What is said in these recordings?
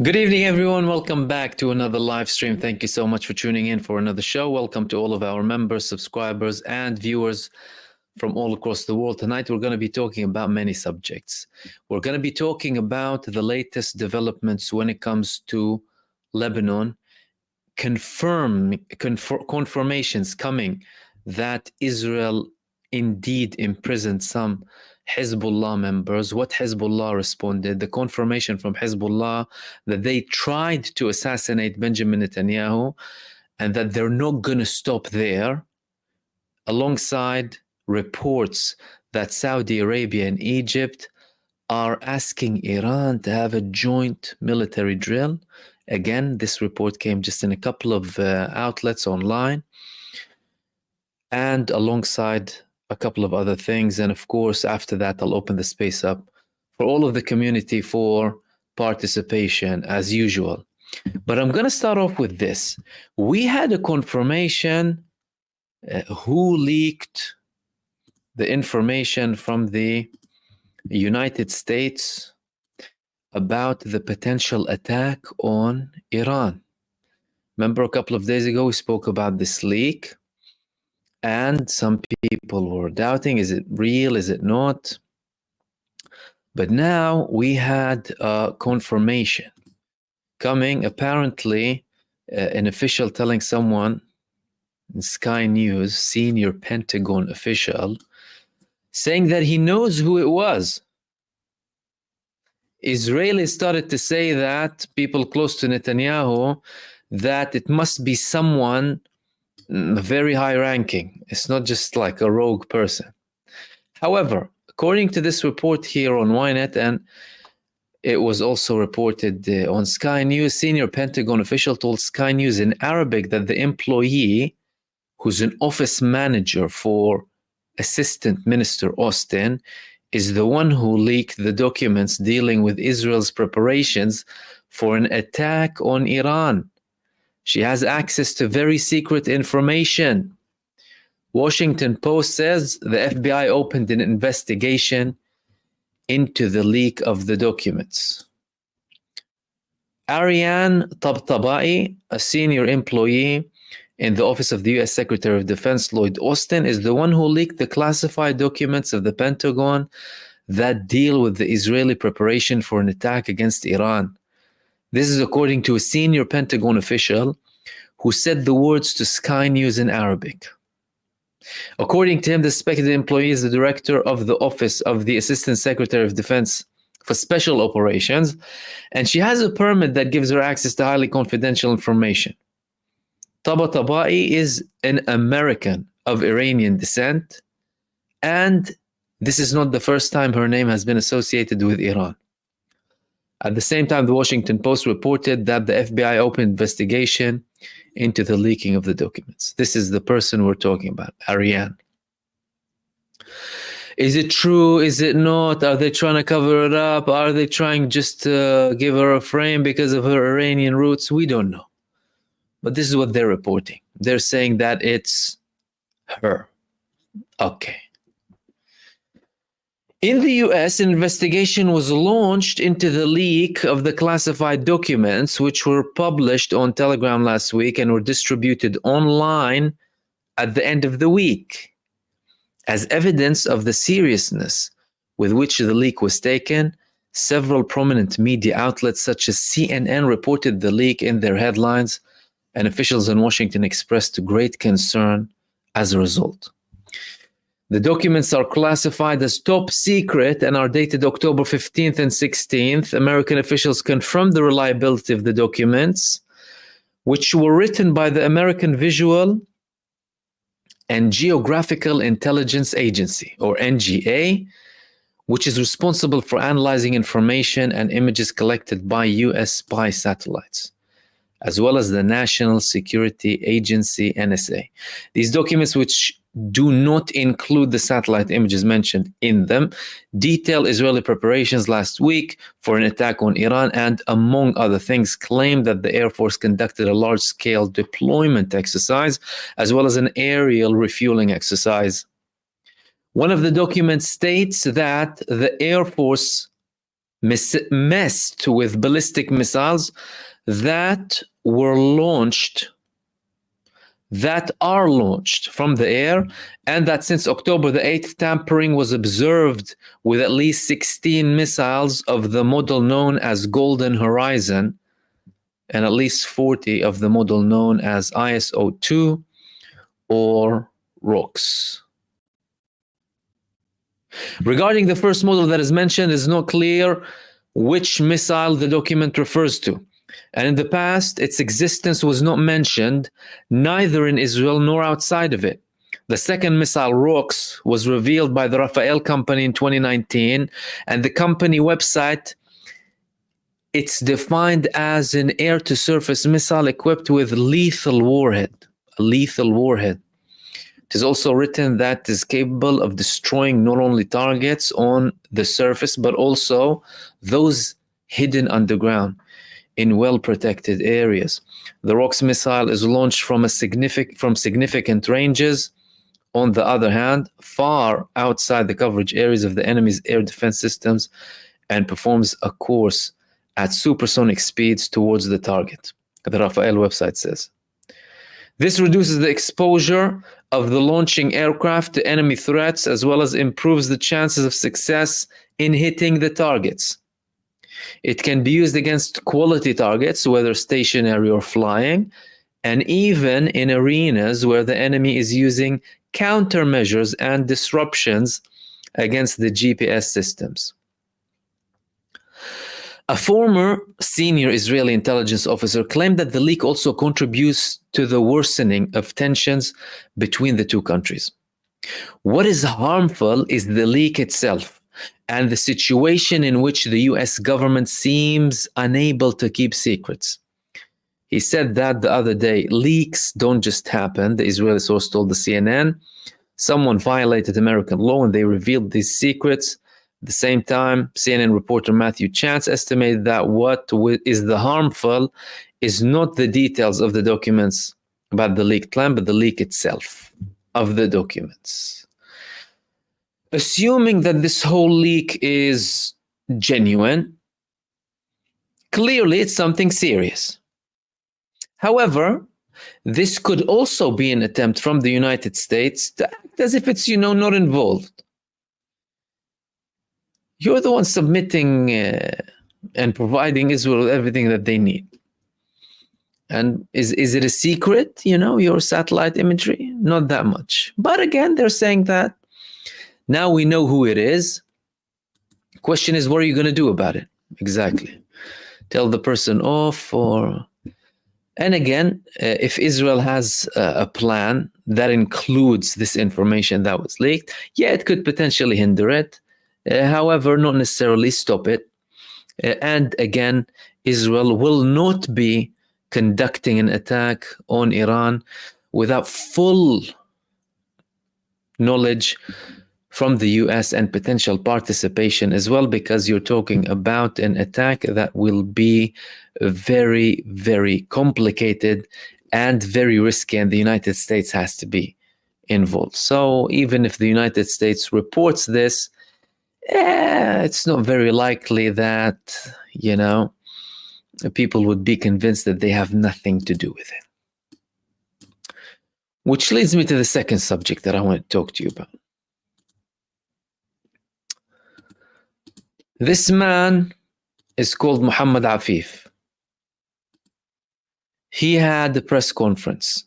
Good evening, everyone. Welcome back to another live stream. Thank you so much for tuning in for another show. Welcome to all of our members, subscribers, and viewers from all across the world. Tonight, we're going to be talking about many subjects. We're going to be talking about the latest developments when it comes to Lebanon, confirmations coming that Israel indeed imprisoned some Hezbollah members, what Hezbollah responded, the confirmation from Hezbollah that they tried to assassinate Benjamin Netanyahu and that they're not going to stop there, alongside reports that Saudi Arabia and Egypt are asking Iran to have a joint military drill. Again, this report came just in a couple of outlets online, and alongside a couple of other things. And of course, after that, I'll open the space up for all of the community for participation as usual. But I'm going to start off with this. We had a confirmation who leaked the information from the United States about the potential attack on Iran. Remember, a couple of days ago, we spoke about this leak. And some people were doubting, is it real, is it not? But now we had a confirmation coming, apparently an official telling someone in Sky News, senior Pentagon official, saying that he knows who it was. Israelis started to say that, people close to Netanyahu, that it must be someone very high ranking. It's not just like a rogue person. However, according to this report here on Ynet, and it was also reported on Sky News, senior Pentagon official told Sky News in Arabic that the employee, who's an office manager for Assistant Minister Austin, is the one who leaked the documents dealing with Israel's preparations for an attack on Iran. She has access to very secret information. Washington Post says the FBI opened an investigation into the leak of the documents. Ariane Tabtabai, a senior employee in the office of the U.S. Secretary of Defense Lloyd Austin, is the one who leaked the classified documents of the Pentagon that deal with the Israeli preparation for an attack against Iran. This is according to a senior Pentagon official who said the words to Sky News in Arabic. According to him, the suspected employee is the director of the office of the Assistant Secretary of Defense for Special Operations, and she has a permit that gives her access to highly confidential information. Tabatabai is an American of Iranian descent, and this is not the first time her name has been associated with Iran. At the same time, the Washington Post reported that the FBI opened investigation into the leaking of the documents. This is the person we're talking about, Ariane. Is it true? Is it not? Are they trying to cover it up? Are they trying just to give her a frame because of her Iranian roots? We don't know. But this is what they're reporting. They're saying that it's her. Okay. In the US, an investigation was launched into the leak of the classified documents, which were published on Telegram last week and were distributed online at the end of the week. As evidence of the seriousness with which the leak was taken, several prominent media outlets such as CNN reported the leak in their headlines, and officials in Washington expressed great concern as a result. The documents are classified as top secret and are dated October 15th and 16th. American officials confirmed the reliability of the documents, which were written by the American Visual and Geographical Intelligence Agency, or NGA, which is responsible for analyzing information and images collected by US spy satellites, as well as the National Security Agency, NSA. These documents, which do not include the satellite images mentioned in them, detail Israeli preparations last week for an attack on Iran and, among other things, claim that the Air Force conducted a large-scale deployment exercise as well as an aerial refueling exercise. One of the documents states that the Air Force messed with ballistic missiles that were launched, that are launched from the air, and that since October the 8th, tampering was observed with at least 16 missiles of the model known as Golden Horizon and at least 40 of the model known as ISO-2 or ROX. Regarding the first model that is mentioned, it is not clear which missile the document refers to. And in the past, its existence was not mentioned, neither in Israel nor outside of it. The second missile, ROX, was revealed by the Rafael company in 2019, and the company website, it's defined as an air-to-surface missile equipped with lethal warhead, a lethal warhead. It is also written that it is capable of destroying not only targets on the surface, but also those hidden underground in well-protected areas. The ROX missile is launched from significant ranges, on the other hand, far outside the coverage areas of the enemy's air defense systems, and performs a course at supersonic speeds towards the target, the Rafael website says. This reduces the exposure of the launching aircraft to enemy threats, as well as improves the chances of success in hitting the targets. It can be used against quality targets, whether stationary or flying, and even in arenas where the enemy is using countermeasures and disruptions against the GPS systems. A former senior Israeli intelligence officer claimed that the leak also contributes to the worsening of tensions between the two countries. What is harmful is the leak itself and the situation in which the US government seems unable to keep secrets. He said that the other day. Leaks don't just happen, the Israeli source told the CNN. Someone violated American law and they revealed these secrets. At the same time, CNN reporter Matthew Chance estimated that what is the harmful is not the details of the documents about the leaked plan, but the leak itself of the documents. Assuming that this whole leak is genuine, clearly it's something serious. However, this could also be an attempt from the United States to act as if it's, not involved. You're the one submitting and providing Israel with everything that they need. And is it a secret, your satellite imagery? Not that much. But again, they're saying that now we know who it is. Question is, what are you going to do about it? Exactly. Tell the person off or... And again, if Israel has a plan that includes this information that was leaked, it could potentially hinder it. However, not necessarily stop it. And again, Israel will not be conducting an attack on Iran without full knowledge from the US and potential participation as well, because you're talking about an attack that will be very, very complicated and very risky, and the United States has to be involved. So even if the United States reports this, it's not very likely that, people would be convinced that they have nothing to do with it. Which leads me to the second subject that I want to talk to you about. This man is called Muhammad Afif. He had a press conference.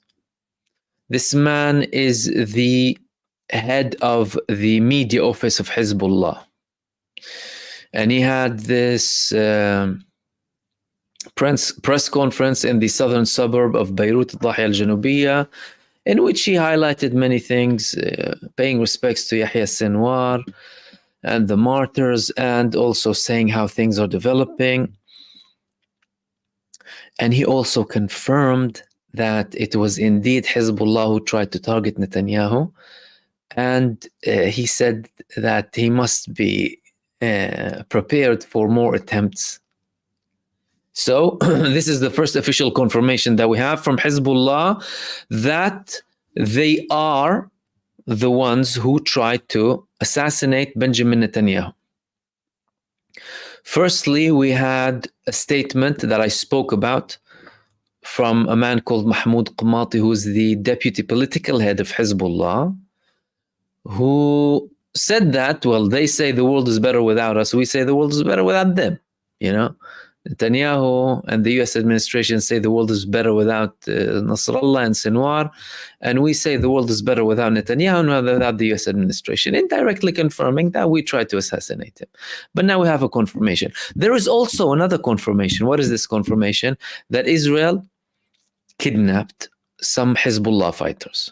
This man is the head of the media office of Hezbollah. And he had this press conference in the southern suburb of Beirut, Dahiya al-Janubiyya, in which he highlighted many things, paying respects to Yahya Sinwar and the martyrs, and also saying how things are developing. And he also confirmed that it was indeed Hezbollah who tried to target Netanyahu. And he said that he must be prepared for more attempts. So this is the first official confirmation that we have from Hezbollah that they are the ones who tried to assassinate Benjamin Netanyahu. Firstly, we had a statement that I spoke about from a man called MahmoodOD, who is the deputy political head of Hezbollah, who said that, well, they say the world is better without us. We say the world is better without them. You know, Netanyahu and the US administration say the world is better without Nasrallah and Sinwar. And we say the world is better without Netanyahu and without the US administration, indirectly confirming that we tried to assassinate him. But now we have a confirmation. There is also another confirmation. What is this confirmation? That Israel kidnapped some Hezbollah fighters.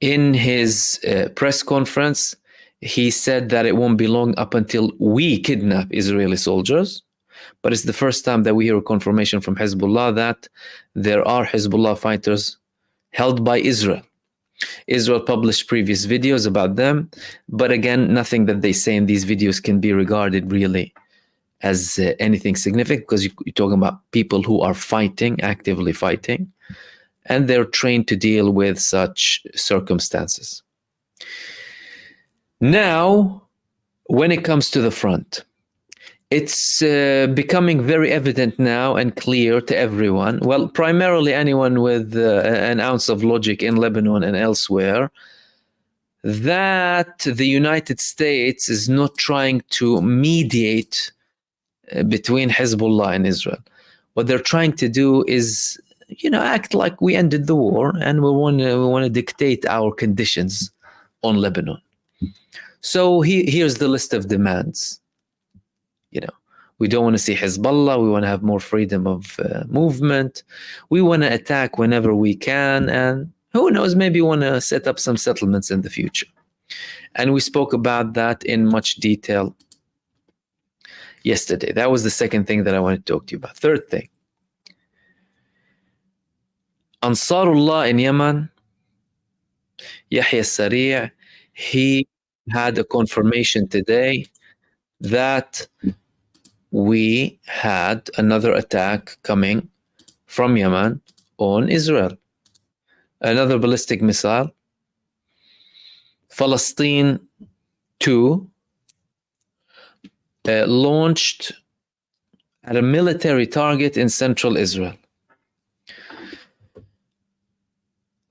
In his press conference, he said that it won't be long up until we kidnap Israeli soldiers. But it's the first time that we hear a confirmation from Hezbollah that there are Hezbollah fighters held by Israel. Israel published previous videos about them, but again, nothing that they say in these videos can be regarded really as anything significant, because you're talking about people who are fighting, actively fighting, and they're trained to deal with such circumstances. Now, when it comes to the front, it's becoming very evident now and clear to everyone, well, primarily anyone with an ounce of logic in Lebanon and elsewhere, that the United States is not trying to mediate between Hezbollah and Israel. What they're trying to do is, act like we ended the war and we want to dictate our conditions on Lebanon. So here's the list of demands. We don't want to see Hezbollah. We want to have more freedom of movement. We want to attack whenever we can. And who knows, maybe want to set up some settlements in the future. And we spoke about that in much detail yesterday. That was the second thing that I wanted to talk to you about. Third thing. Ansarullah in Yemen, Yahya Sari', he had a confirmation today that we had another attack coming from Yemen on Israel. Another ballistic missile. Palestine 2 launched at a military target in central Israel.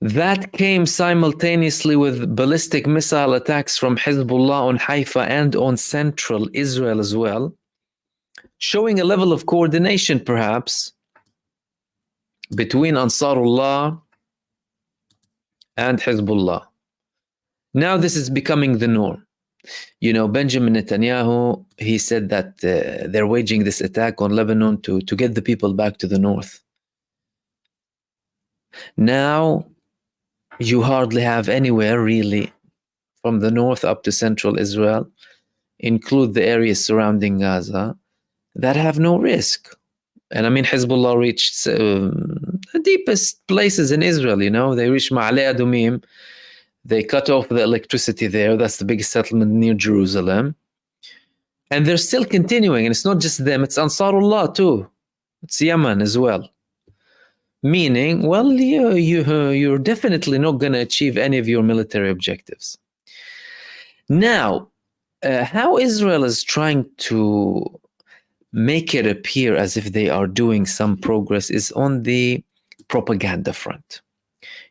That came simultaneously with ballistic missile attacks from Hezbollah on Haifa and on central Israel as well, showing a level of coordination perhaps between Ansarullah and Hezbollah. Now this is becoming the norm. Benjamin Netanyahu, he said that they're waging this attack on Lebanon to get the people back to the north. Now, you hardly have anywhere really from the north up to central Israel, include the areas surrounding Gaza, that have no risk. And I mean, Hezbollah reached the deepest places in Israel, They reached Ma'ale Adumim. They cut off the electricity there. That's the biggest settlement near Jerusalem. And they're still continuing. And it's not just them. It's Ansarullah too. It's Yemen as well. Meaning, well, you're definitely not going to achieve any of your military objectives. Now, how Israel is trying to make it appear as if they are doing some progress is on the propaganda front.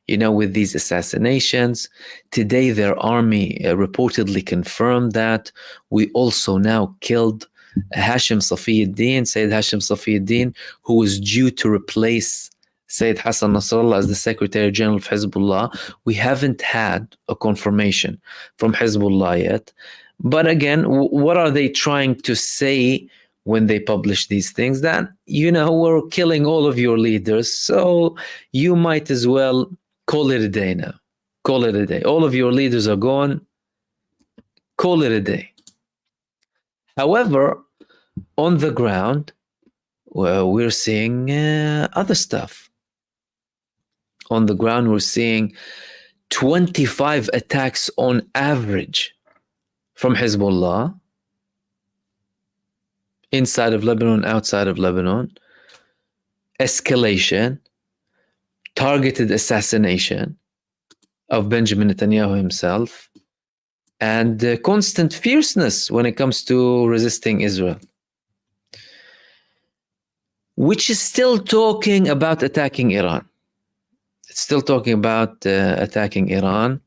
With these assassinations, today their army reportedly confirmed that we also now killed Hashim Safiuddin, Sayyid Hashim Safiuddin, who was due to replace Sayyid Hassan Nasrallah as the Secretary General of Hezbollah. We haven't had a confirmation from Hezbollah yet. But again, what are they trying to say when they publish these things? That, we're killing all of your leaders, so you might as well call it a day now. Call it a day. All of your leaders are gone. Call it a day. However, on the ground, well, we're seeing other stuff. On the ground, we're seeing 25 attacks on average from Hezbollah, inside of Lebanon, outside of Lebanon, escalation, targeted assassination of Benjamin Netanyahu himself, and constant fierceness when it comes to resisting Israel, which is still talking about attacking Iran. It's still talking about attacking Iran.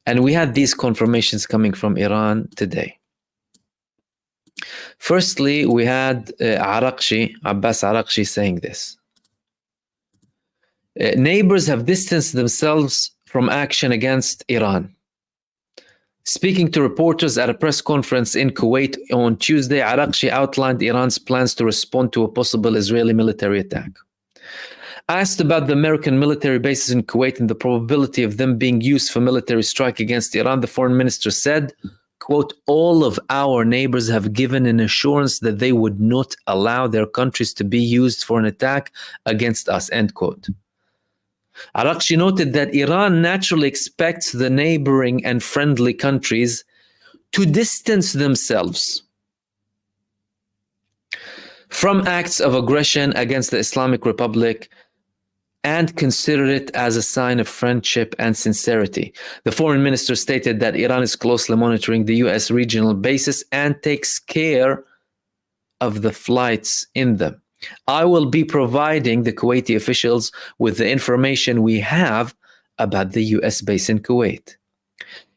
And we had these confirmations coming from Iran today. Firstly, we had Abbas Arakshi saying this. Neighbors have distanced themselves from action against Iran. Speaking to reporters at a press conference in Kuwait on Tuesday, Arakshi outlined Iran's plans to respond to a possible Israeli military attack. Asked about the American military bases in Kuwait and the probability of them being used for military strike against Iran, the foreign minister said, quote, all of our neighbors have given an assurance that they would not allow their countries to be used for an attack against us, end quote. Arakshi noted that Iran naturally expects the neighboring and friendly countries to distance themselves from acts of aggression against the Islamic Republic and consider it as a sign of friendship and sincerity. The foreign minister stated that Iran is closely monitoring the US regional bases and takes care of the flights in them. I will be providing the Kuwaiti officials with the information we have about the US base in Kuwait.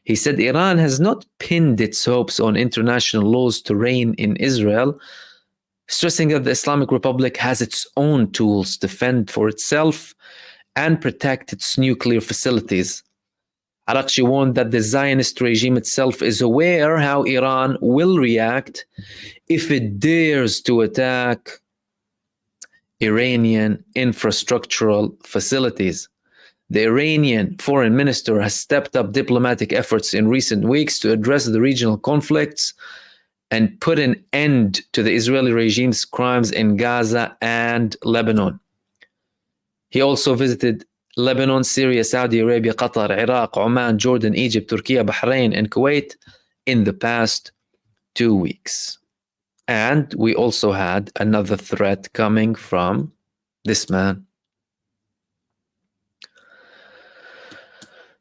He said Iran has not pinned its hopes on international laws to reign in Israel, stressing that the Islamic Republic has its own tools to fend for itself and protect its nuclear facilities. Arakshi warned that the Zionist regime itself is aware how Iran will react if it dares to attack Iranian infrastructural facilities. The Iranian foreign minister has stepped up diplomatic efforts in recent weeks to address the regional conflicts and put an end to the Israeli regime's crimes in Gaza and Lebanon. He also visited Lebanon, Syria, Saudi Arabia, Qatar, Iraq, Oman, Jordan, Egypt, Turkey, Bahrain, and Kuwait in the past 2 weeks. And we also had another threat coming from this man.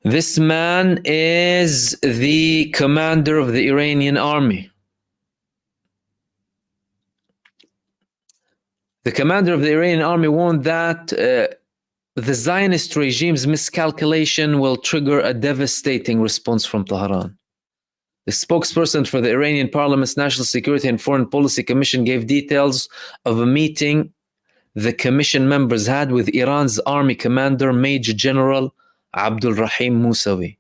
This man is the commander of the Iranian army. The commander of the Iranian army warned that the Zionist regime's miscalculation will trigger a devastating response from Tehran. The spokesperson for the Iranian Parliament's National Security and Foreign Policy Commission gave details of a meeting the commission members had with Iran's army commander, Major General Abdul Rahim Musawi.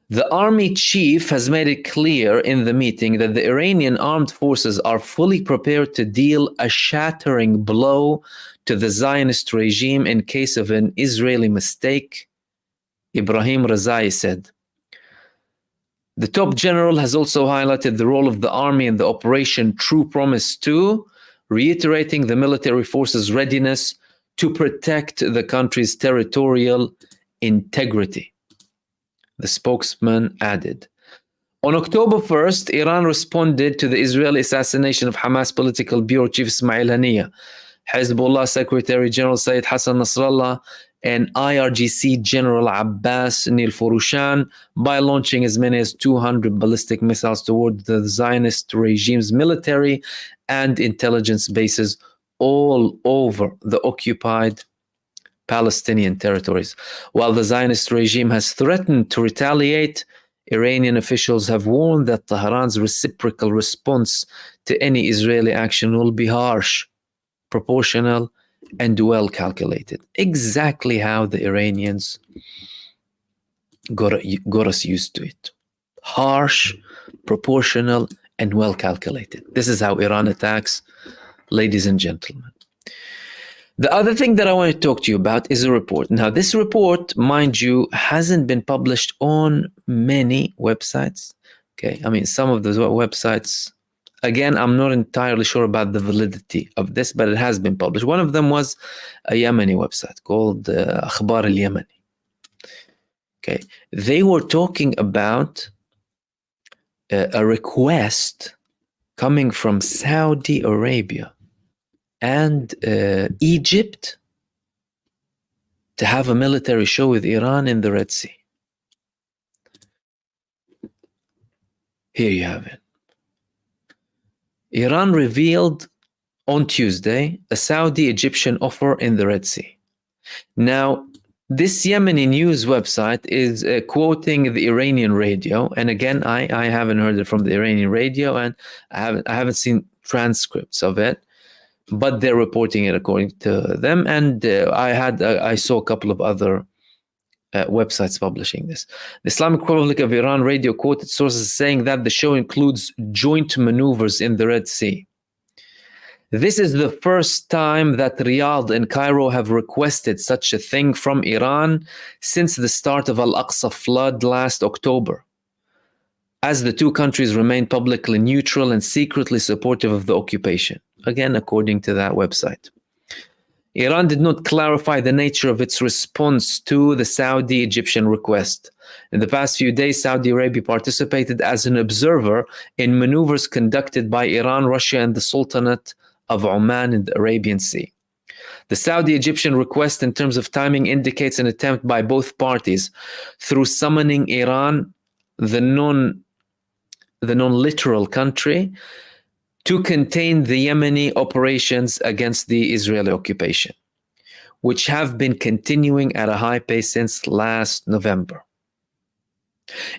The army chief has made it clear in the meeting that the Iranian armed forces are fully prepared to deal a shattering blow to the Zionist regime in case of an Israeli mistake, Ibrahim Razai said. The top general has also highlighted the role of the army in the Operation True Promise 2, reiterating the military forces' readiness to protect the country's territorial integrity. The spokesman added, on October 1st, Iran responded to the Israeli assassination of Hamas political bureau chief Ismail Haniyeh, Hezbollah Secretary General Sayyid Hassan Nasrallah, and IRGC General Abbas Nilforoushan by launching as many as 200 ballistic missiles toward the Zionist regime's military and intelligence bases all over the occupied Palestinian territories. While the Zionist regime has threatened to retaliate, Iranian officials have warned that Tehran's reciprocal response to any Israeli action will be harsh, proportional, and well calculated. Exactly how the Iranians got us used to it. Harsh, proportional, and well calculated. This is how Iran attacks, ladies and gentlemen. The other thing that I want to talk to you about is a report. Now, this report, mind you, hasn't been published on many websites. Okay, I mean, some of those websites, again, I'm not entirely sure about the validity of this, but it has been published. One of them was a Yemeni website called Akhbar al-Yemeni. Okay, they were talking about a request coming from Saudi Arabia and Egypt to have a military show with Iran in the Red Sea. Here you have it. Iran revealed on Tuesday a Saudi-Egyptian offer in the Red Sea. Now, this Yemeni news website is quoting the Iranian radio, and again, I haven't heard it from the Iranian radio, and I haven't seen transcripts of it, but they're reporting it according to them. And I saw a couple of other websites publishing this. The Islamic Republic of Iran radio quoted sources saying that the show includes joint maneuvers in the Red Sea. This is the first time that Riyadh and Cairo have requested such a thing from Iran since the start of Al-Aqsa flood last October, as the two countries remain publicly neutral and secretly supportive of the occupation, again according to that website. Iran did not clarify the nature of its response to the Saudi-Egyptian request. In the past few days, Saudi Arabia participated as an observer in maneuvers conducted by Iran, Russia, and the Sultanate of Oman in the Arabian Sea. The Saudi-Egyptian request in terms of timing indicates an attempt by both parties through summoning Iran, the non-literal country, to contain the Yemeni operations against the Israeli occupation, which have been continuing at a high pace since last November.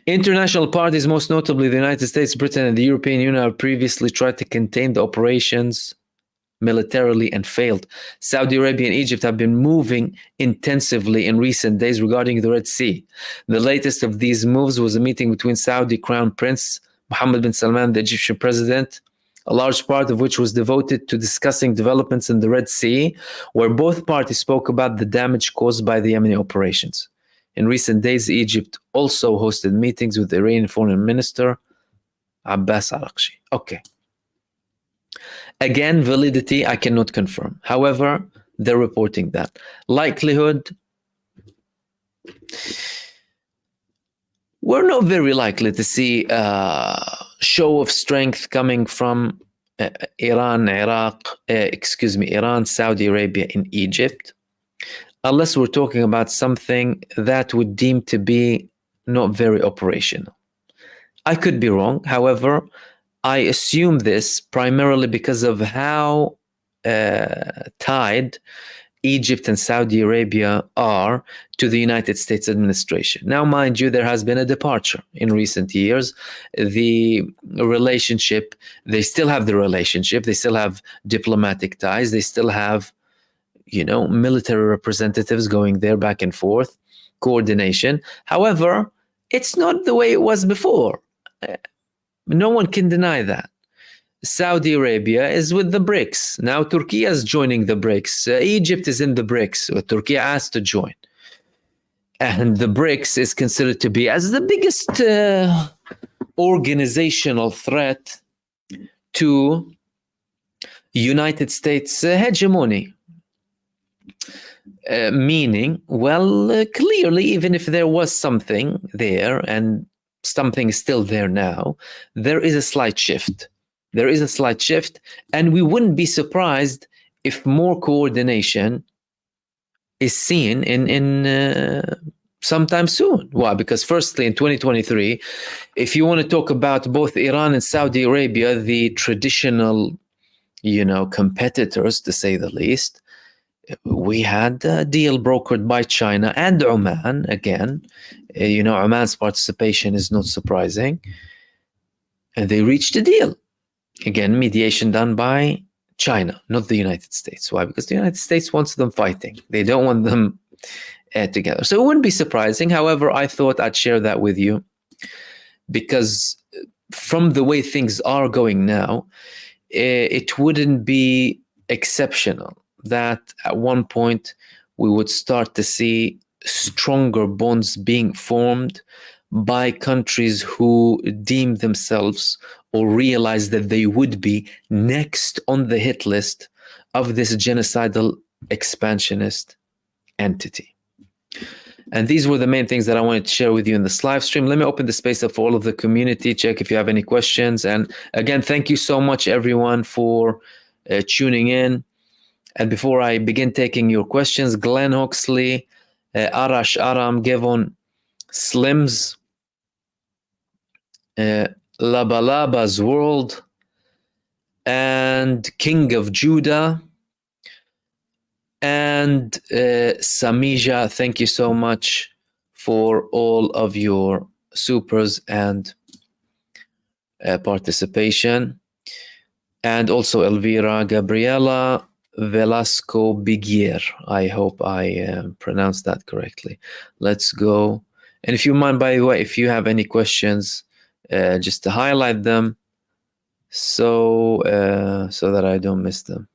International parties, most notably the United States, Britain, and the European Union, have previously tried to contain the operations militarily and failed. Saudi Arabia and Egypt have been moving intensively in recent days regarding the Red Sea. The latest of these moves was a meeting between Saudi Crown Prince Mohammed bin Salman, the Egyptian president, a large part of which was devoted to discussing developments in the Red Sea, where both parties spoke about the damage caused by the Yemeni operations. In recent days, Egypt also hosted meetings with the Iranian Foreign Minister Abbas Araghchi. Okay. Again, validity, I cannot confirm. However, they're reporting that. Likelihood, we're not very likely to see a show of strength coming from Iran, Saudi Arabia, and Egypt, unless we're talking about something that would deem to be not very operational. I could be wrong. However, I assume this primarily because of how tied Egypt and Saudi Arabia are to the United States administration. Now, mind you, there has been a departure in recent years. The relationship, they still have the relationship, they still have diplomatic ties, they still have, military representatives going there back and forth, coordination. However, it's not the way it was before. No one can deny that. Saudi Arabia is with the BRICS. Now Turkey is joining the BRICS. Egypt is in the BRICS. Turkey asked to join. And the BRICS is considered to be as the biggest organizational threat to United States hegemony. Meaning, clearly, even if there was something there and something is still there now, there is a slight shift. There is a slight shift, and we wouldn't be surprised if more coordination is seen in sometime soon. Why? Because firstly, in 2023, if you want to talk about both Iran and Saudi Arabia, the traditional, competitors, to say the least, we had a deal brokered by China and Oman. Again, Oman's participation is not surprising. And they reached a deal. Again, mediation done by China, not the United States. Why? Because the United States wants them fighting. They don't want them together. So it wouldn't be surprising. However, I thought I'd share that with you because from the way things are going now, it wouldn't be exceptional that at one point we would start to see stronger bonds being formed by countries who deem themselves or realize that they would be next on the hit list of this genocidal expansionist entity. And these were the main things that I wanted to share with you in this live stream. Let me open the space up for all of the community. Check if you have any questions. And again, thank you so much, everyone, for tuning in. And before I begin taking your questions, Glenn Hoxley, Arash Aram, Gevon Slims, Labalaba's World, and King of Judah, and Samija. Thank you so much for all of your supers and participation. And also Elvira Gabriela Velasco Biguier. I hope I pronounced that correctly. Let's go. And if you mind, by the way, if you have any questions, just to highlight them so that I don't miss them.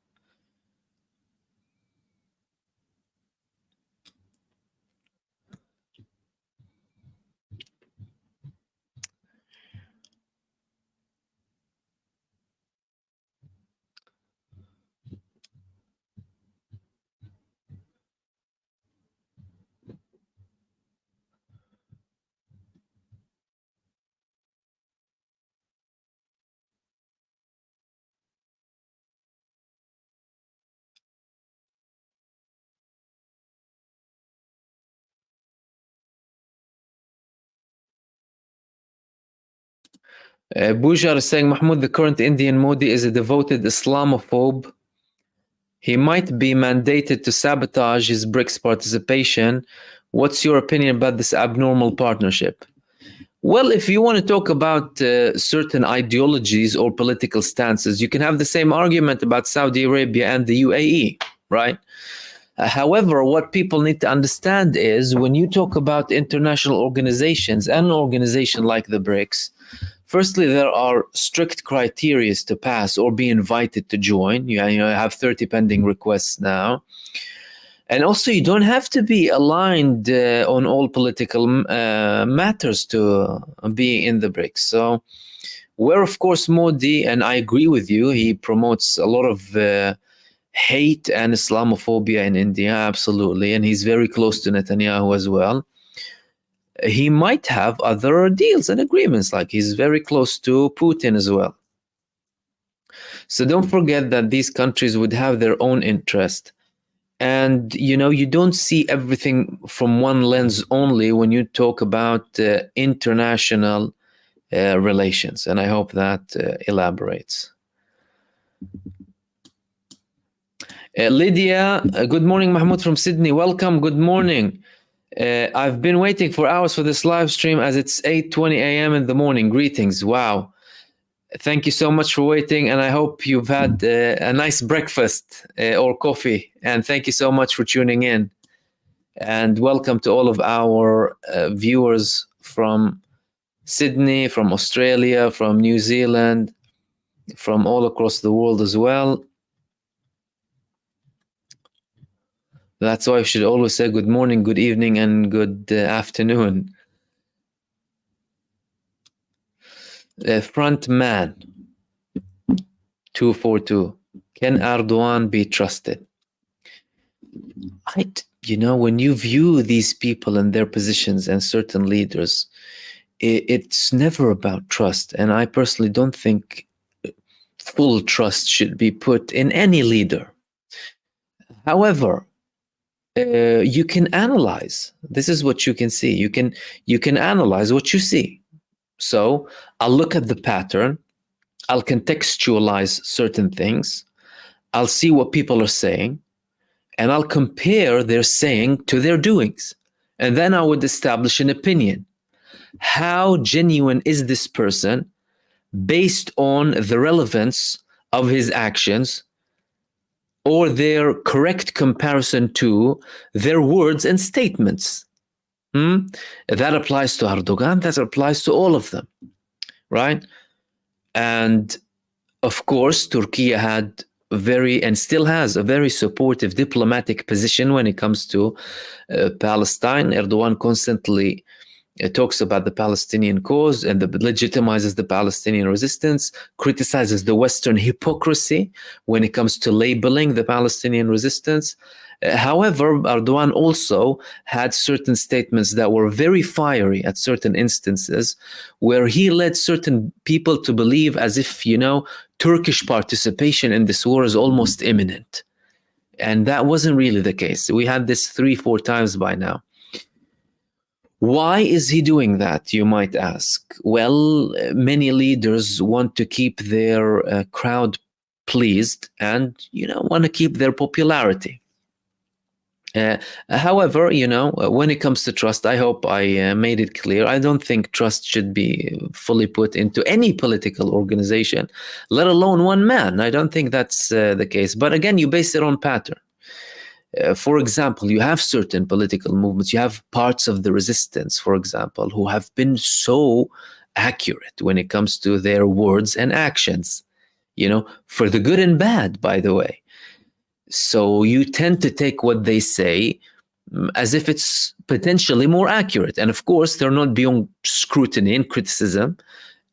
Bujar is saying, Mahmoud, the current Indian Modi is a devoted Islamophobe. He might be mandated to sabotage his BRICS participation. What's your opinion about this abnormal partnership? Well, if you want to talk about certain ideologies or political stances, you can have the same argument about Saudi Arabia and the UAE, right? However, what people need to understand is when you talk about international organizations and an organization like the BRICS, firstly, there are strict criteria to pass or be invited to join. You have 30 pending requests now. And also, you don't have to be aligned on all political matters to be in the BRICS. So, where, of course, Modi, and I agree with you, he promotes a lot of hate and Islamophobia in India, absolutely. And he's very close to Netanyahu as well. He might have other deals and agreements, like he's very close to Putin as well. So don't forget that these countries would have their own interest. And, you don't see everything from one lens only when you talk about international relations. And I hope that elaborates. Lydia, good morning, Mahmoud from Sydney. Welcome, good morning. I've been waiting for hours for this live stream as it's 8:20 a.m. in the morning. Greetings. Wow. Thank you so much for waiting, and I hope you've had a nice breakfast or coffee. And thank you so much for tuning in. And welcome to all of our viewers from Sydney, from Australia, from New Zealand, from all across the world as well. That's why I should always say good morning, good evening, and good afternoon. Front man 242. Can Erdogan be trusted? When you view these people and their positions and certain leaders, it's never about trust. And I personally don't think full trust should be put in any leader. However, you can analyze. This is what you can see. You can analyze what you see. So I'll look at the pattern. I'll contextualize certain things. I'll see what people are saying, and I'll compare their saying to their doings. And then I would establish an opinion. How genuine is this person based on the relevance of his actions or their correct comparison to their words and statements? That applies to Erdogan, that applies to all of them, right? And of course, Turkey had and still has a very supportive diplomatic position when it comes to Palestine. Erdogan constantly talks about the Palestinian cause and legitimizes the Palestinian resistance, criticizes the Western hypocrisy when it comes to labeling the Palestinian resistance. However, Erdogan also had certain statements that were very fiery at certain instances, where he led certain people to believe as if, Turkish participation in this war is almost imminent. And that wasn't really the case. We had this 3-4 times by now. Why is he doing that, you might ask? Well, many leaders want to keep their crowd pleased and, want to keep their popularity. However, when it comes to trust, I hope I made it clear. I don't think trust should be fully put into any political organization, let alone one man. I don't think that's the case. But again, you base it on pattern. For example, you have certain political movements, you have parts of the resistance, for example, who have been so accurate when it comes to their words and actions, for the good and bad, by the way. So you tend to take what they say as if it's potentially more accurate. And of course, they're not beyond scrutiny and criticism.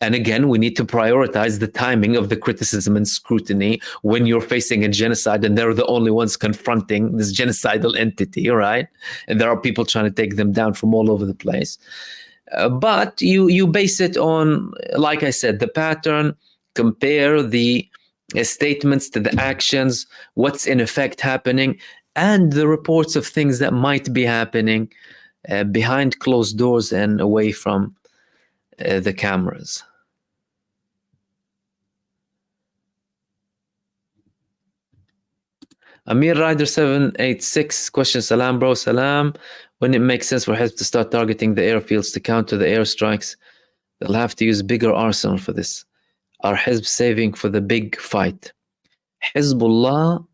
And again, we need to prioritize the timing of the criticism and scrutiny when you're facing a genocide and they're the only ones confronting this genocidal entity, right? And there are people trying to take them down from all over the place. But you base it on, like I said, the pattern, compare the statements to the actions, what's in effect happening, and the reports of things that might be happening behind closed doors and away from the cameras. Amir Rider 786 question, salam bro, salam. When it makes sense for Hezb to start targeting the airfields to counter the airstrikes, they'll have to use bigger arsenal for this. Are Hezb saving for the big fight? Hezbollah,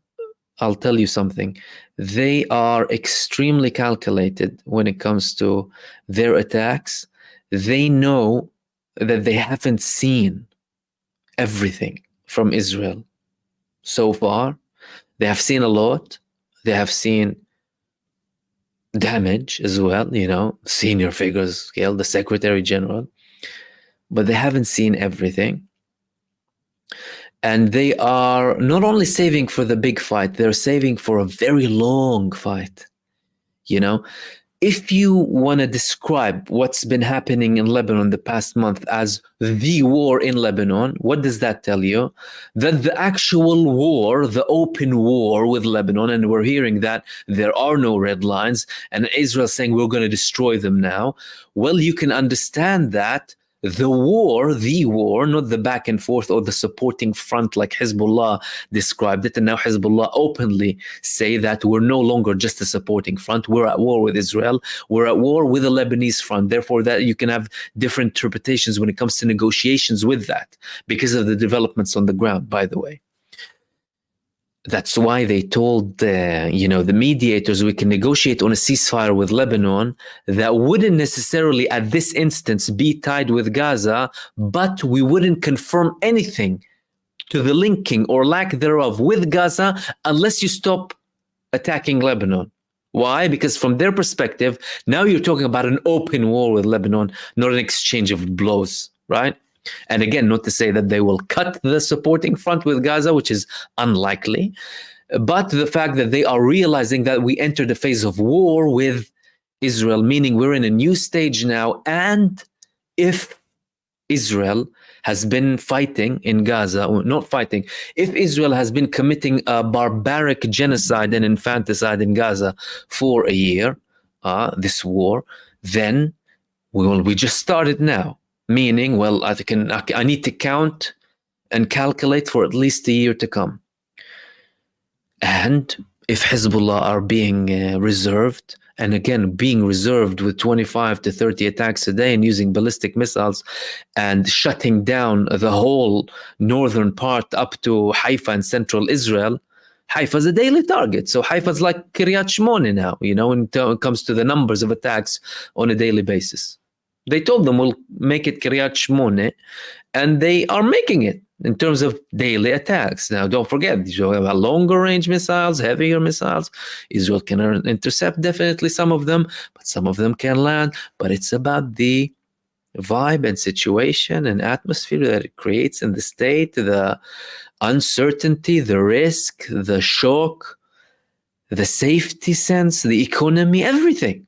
I'll tell you something. They are extremely calculated when it comes to their attacks. They know that they haven't seen everything from Israel so far. They have seen a lot. They have seen damage as well, senior figures, the Secretary General. But they haven't seen everything. And they are not only saving for the big fight, they're saving for a very long fight. If you want to describe what's been happening in Lebanon the past month as the war in Lebanon, what does that tell you? That the actual war, the open war with Lebanon, and we're hearing that there are no red lines, and Israel saying we're going to destroy them now. Well, you can understand that the war, not the back and forth or the supporting front like Hezbollah described it. And now Hezbollah openly say that we're no longer just a supporting front. We're at war with Israel. We're at war with the Lebanese front. Therefore, that you can have different interpretations when it comes to negotiations with that because of the developments on the ground, by the way. That's why they told the mediators we can negotiate on a ceasefire with Lebanon that wouldn't necessarily at this instance be tied with Gaza, but we wouldn't confirm anything to the linking or lack thereof with Gaza unless you stop attacking Lebanon. Why? Because from their perspective, now you're talking about an open war with Lebanon, not an exchange of blows, right? And again, not to say that they will cut the supporting front with Gaza, which is unlikely, but the fact that they are realizing that we entered a phase of war with Israel, meaning we're in a new stage now. And if Israel has been fighting in Gaza, or not fighting, if Israel has been committing a barbaric genocide and infanticide in Gaza for a year, this war, then we just started now. Meaning, well, I need to count and calculate for at least a year to come. And if Hezbollah are being reserved, and again, being reserved with 25 to 30 attacks a day and using ballistic missiles and shutting down the whole northern part up to Haifa and central Israel, Haifa's a daily target. So Haifa's like Kiryat Shmone now, when it comes to the numbers of attacks on a daily basis. They told them we'll make it Kiryat Shmone, and they are making it in terms of daily attacks. Now, don't forget, Israel have longer range missiles, heavier missiles. Israel can intercept definitely some of them, but some of them can land. But it's about the vibe and situation and atmosphere that it creates in the state, the uncertainty, the risk, the shock, the safety sense, the economy, everything.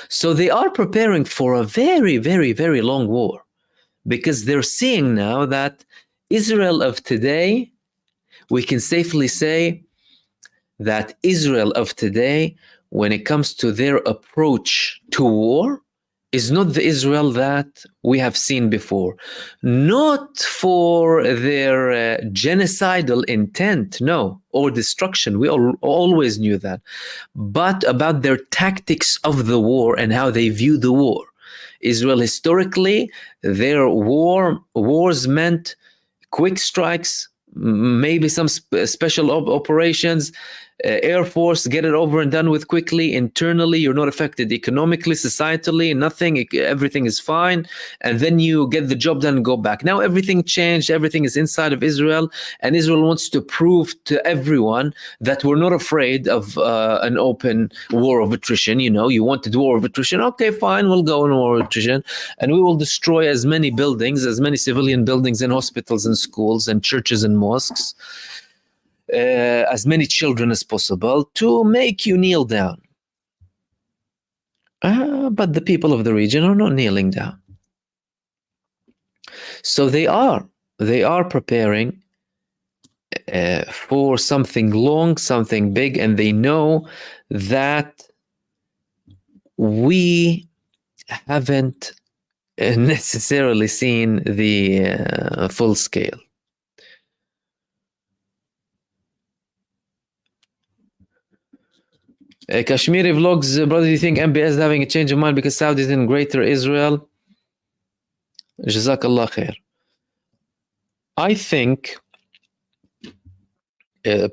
So they are preparing for a very, very, very long war because they're seeing now that Israel of today, we can safely say that Israel of today when it comes to their approach to war is not the Israel that we have seen before. Not for their genocidal intent, no, or destruction. We always knew that. But about their tactics of the war and how they view the war. Israel historically, their wars meant quick strikes, maybe some special operations, Air Force, get it over and done with quickly. Internally, you're not affected economically, societally, nothing, everything is fine. And then you get the job done and go back. Now everything changed, everything is inside of Israel, and Israel wants to prove to everyone that we're not afraid of an open war of attrition. You wanted war of attrition, okay, fine, we'll go in war of attrition, and we will destroy as many buildings, as many civilian buildings and hospitals and schools and churches and mosques, as many children as possible, to make you kneel down. But the people of the region are not kneeling down. So they are preparing for something long, something big, and they know that we haven't necessarily seen the full scale. Kashmiri Vlogs, brother, do you think MBS is having a change of mind because Saudi is in Greater Israel? Jazakallah khair. I think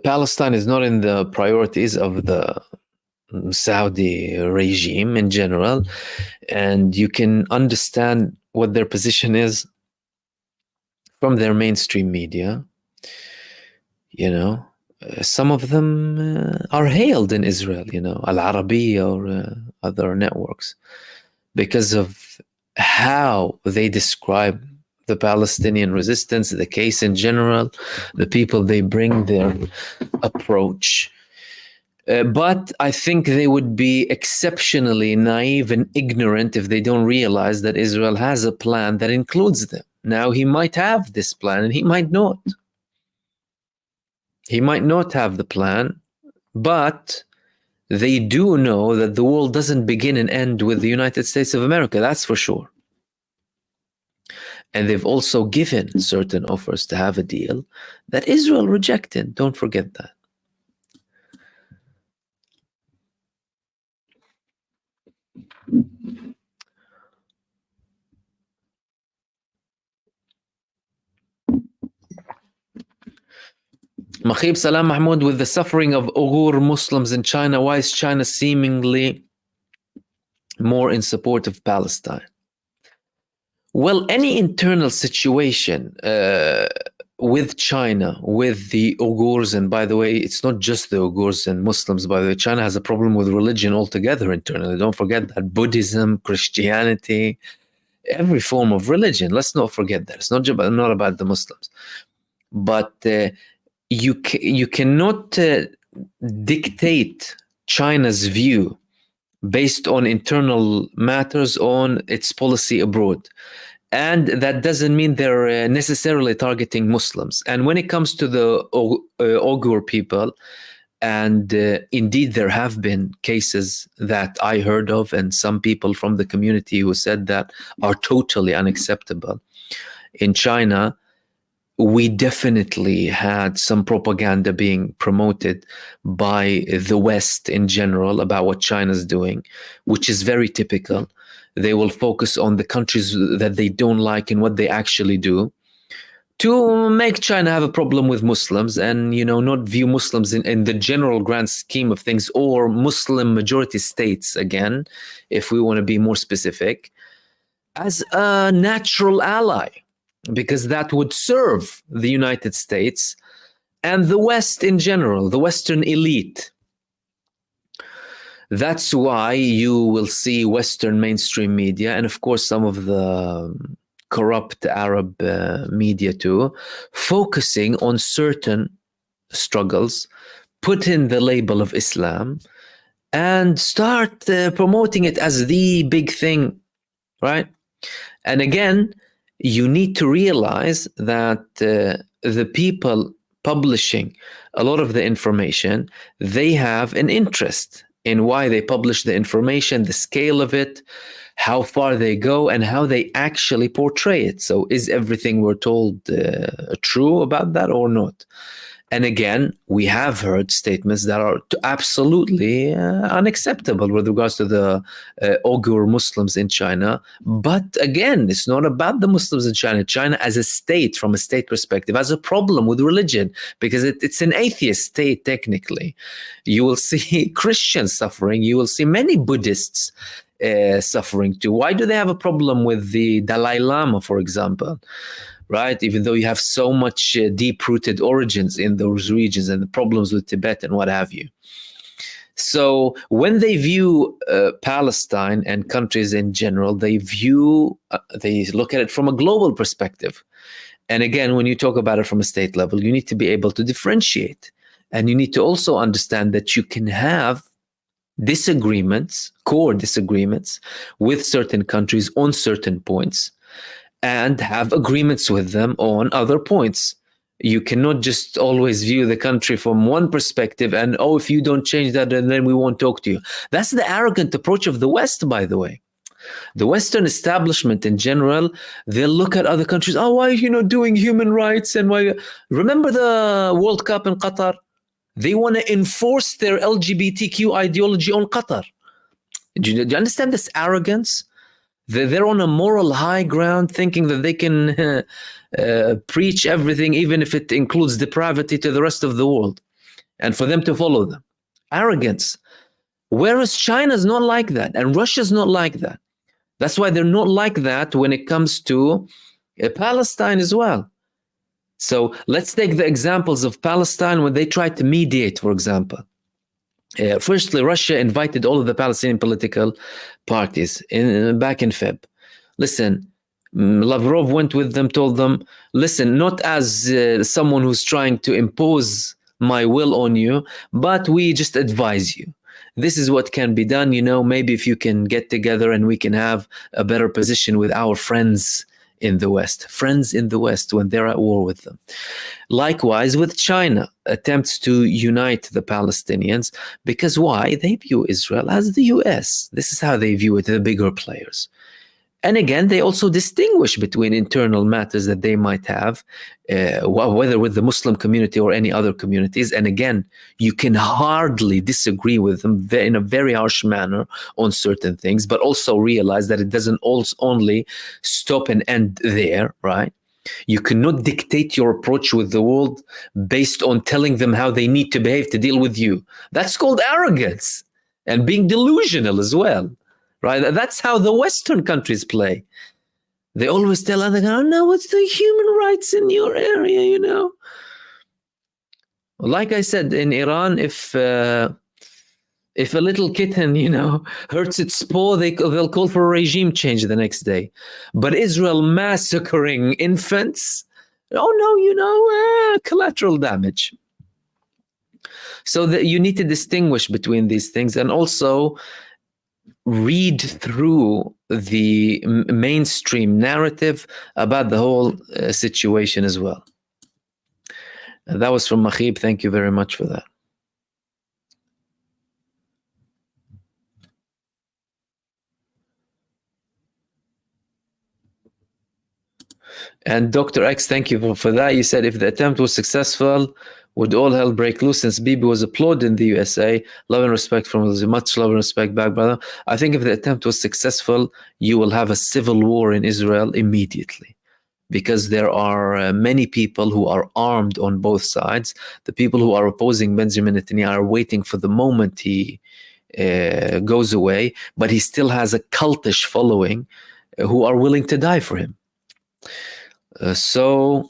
Palestine is not in the priorities of the Saudi regime in general, and you can understand what their position is from their mainstream media. Some of them are hailed in Israel, Al Arabiya or other networks, because of how they describe the Palestinian resistance, the case in general, the people they bring, their approach. But I think they would be exceptionally naive and ignorant if they don't realize that Israel has a plan that includes them. Now, he might have this plan and he might not. He might not have the plan, but they do know that the world doesn't begin and end with the United States of America, that's for sure. And they've also given certain offers to have a deal that Israel rejected. Don't forget that. Mahib Salam Mahmoud, with the suffering of Uyghur Muslims in China, why is China seemingly more in support of Palestine? Well, any internal situation with China, with the Uyghurs, and by the way, it's not just the Uyghurs and Muslims, by the way, China has a problem with religion altogether internally. Don't forget that. Buddhism, Christianity, every form of religion. Let's not forget that. It's not about the Muslims. But you cannot dictate China's view based on internal matters on its policy abroad. And that doesn't mean they're necessarily targeting Muslims. And when it comes to the Uyghur people, and indeed there have been cases that I heard of, and some people from the community who said that are totally unacceptable. In China, we definitely had some propaganda being promoted by the West in general about what China's doing, which is very typical. They will focus on the countries that they don't like and what they actually do to make China have a problem with Muslims and, not view Muslims in the general grand scheme of things, or Muslim majority states, again, if we want to be more specific, as a natural ally, because that would serve the United States and the West in general, the Western elite. That's why you will see Western mainstream media, and of course some of the corrupt Arab media too, focusing on certain struggles, put in the label of Islam, and start promoting it as the big thing, right? And again, you need to realize that the people publishing a lot of the information, they have an interest in why they publish the information, the scale of it, how far they go, and how they actually portray it. So is everything we're told true about that or not? And again, we have heard statements that are absolutely unacceptable with regards to the Uyghur Muslims in China. But again, it's not about the Muslims in China. China as a state, from a state perspective, has a problem with religion because it's an atheist state, technically. You will see Christians suffering. You will see many Buddhists suffering too. Why do they have a problem with the Dalai Lama, for example? Right? Even though you have so much deep-rooted origins in those regions and the problems with Tibet and what have you. So when they view Palestine and countries in general, they look at it from a global perspective. And again, when you talk about it from a state level, you need to be able to differentiate. And you need to also understand that you can have disagreements, core disagreements with certain countries on certain points, and have agreements with them on other points. You cannot just always view the country from one perspective and, oh, if you don't change that, then we won't talk to you. That's the arrogant approach of the West, by the way. The Western establishment in general, they'll look at other countries, oh, why are you not doing human rights? And why? Remember the World Cup in Qatar? They want to enforce their LGBTQ ideology on Qatar. Do you understand this arrogance? They're on a moral high ground, thinking that they can preach everything, even if it includes depravity, to the rest of the world, and for them to follow them. Arrogance. Whereas China's not like that, and Russia's not like that. That's why they're not like that when it comes to Palestine as well. So let's take the examples of Palestine when they tried to mediate, for example. Firstly, Russia invited all of the Palestinian political parties back in Feb. Listen, Lavrov went with them, told them, listen, not as someone who's trying to impose my will on you, but we just advise you. This is what can be done. You know, maybe if you can get together and we can have a better position with our friends in the West. Friends in the West when they're at war with them. Likewise with China, attempts to unite the Palestinians, because why? They view Israel as the US. This is how they view it, the bigger players. And again, they also distinguish between internal matters that they might have, whether with the Muslim community or any other communities. And again, you can hardly disagree with them in a very harsh manner on certain things, but also realize that it doesn't only stop and end there, right? You cannot dictate your approach with the world based on telling them how they need to behave to deal with you. That's called arrogance and being delusional as well. Right? That's how the Western countries play. They always tell other guys, oh, no, what's the human rights in your area, you know? Like I said, in Iran, if a little kitten, you know, hurts its paw, they'll call for a regime change the next day. But Israel massacring infants, oh, no, you know, collateral damage. So that you need to distinguish between these things, and also read through the mainstream narrative about the whole situation as well. That was from Mahib. Thank you very much for that. And Dr. X, thank you for that. You said if the attempt was successful, would all hell break loose? Since Bibi was applauded in the USA, love and respect from much love and respect back, brother. I think if the attempt was successful, you will have a civil war in Israel immediately, because there are many people who are armed on both sides. The people who are opposing Benjamin Netanyahu are waiting for the moment he goes away, but he still has a cultish following who are willing to die for him. So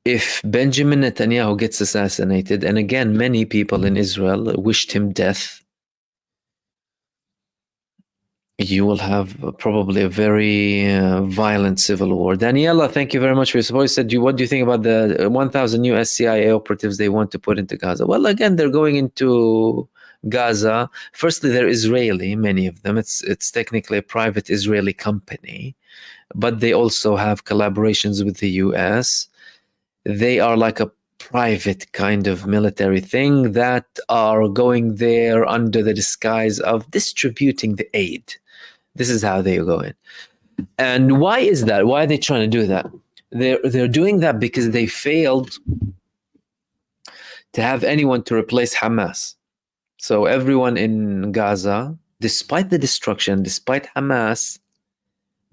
if Benjamin Netanyahu gets assassinated, and again, many people in Israel wished him death, you will have probably a very violent civil war. Daniela, thank you very much for your support. You said, what do you think about the 1,000 new CIA operatives they want to put into Gaza? Well, again, they're going into Gaza. Firstly, they're Israeli, many of them. It's technically a private Israeli company, but they also have collaborations with the US. They are like a private kind of military thing that are going there under the disguise of distributing the aid. This is how they go in. And why is that? Why are they trying to do that? They're doing that because they failed to have anyone to replace Hamas. So everyone in Gaza, despite the destruction, despite Hamas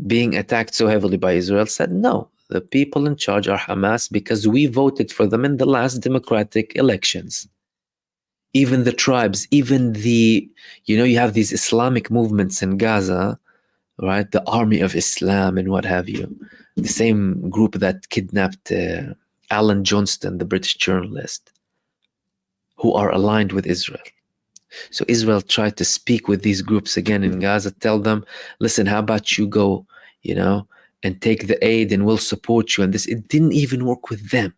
being attacked so heavily by Israel, said no, the people in charge are Hamas because we voted for them in the last democratic elections. Even the tribes, even the, you have these Islamic movements in Gaza, right? The Army of Islam and what have you. The same group that kidnapped Alan Johnston, the British journalist, who are aligned with Israel. So Israel tried to speak with these groups again in Gaza, tell them, listen, how about you go, and take the aid and we'll support you. And it didn't even work with them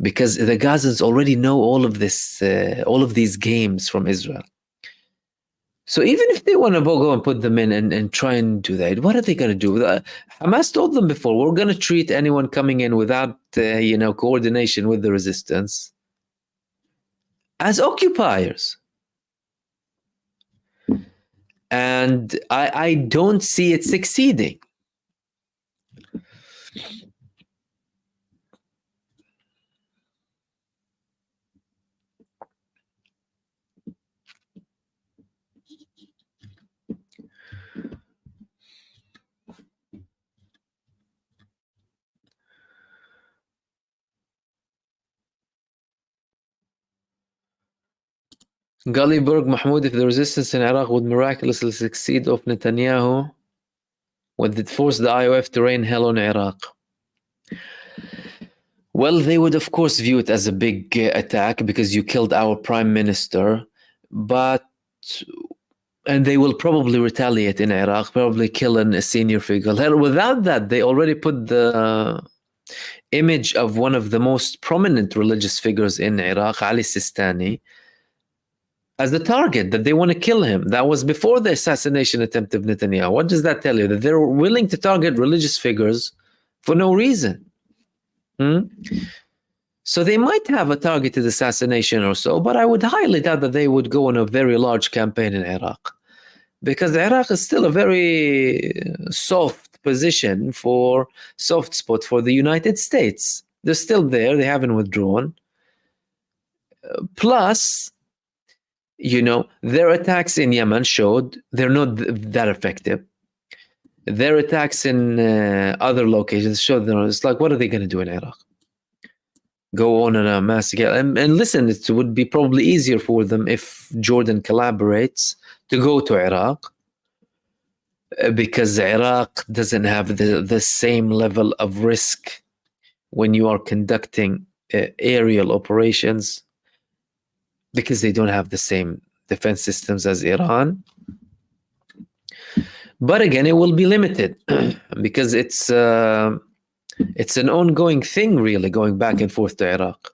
because the Gazans already know all of this, all of these games from Israel. So even if they want to go and put them in and try and do that, what are they going to do? Hamas told them before, we're going to treat anyone coming in without, coordination with the resistance as occupiers. And I don't see it succeeding. Gullyberg, Mahmoud, if the resistance in Iraq would miraculously succeed of Netanyahu, would it force the IOF to rain hell on Iraq? Well, they would, of course, view it as a big attack because you killed our prime minister, and they will probably retaliate in Iraq, probably kill a senior figure. Without that, they already put the image of one of the most prominent religious figures in Iraq, Ali Sistani, as the target, that they want to kill him. That was before the assassination attempt of Netanyahu. What does that tell you? That they're willing to target religious figures for no reason. So they might have a targeted assassination or so, but I would highly doubt that they would go on a very large campaign in Iraq, because Iraq is still a very soft position soft spot for the United States. They're still there. They haven't withdrawn. Plus, their attacks in Yemen showed they're not that effective. Their attacks in other locations showed it's like, what are they going to do in Iraq? Go on a mass scale. And listen, it would be probably easier for them if Jordan collaborates to go to Iraq, because Iraq doesn't have the same level of risk when you are conducting aerial operations, because they don't have the same defense systems as Iran. But again, it will be limited because it's an ongoing thing, really, going back and forth to Iraq.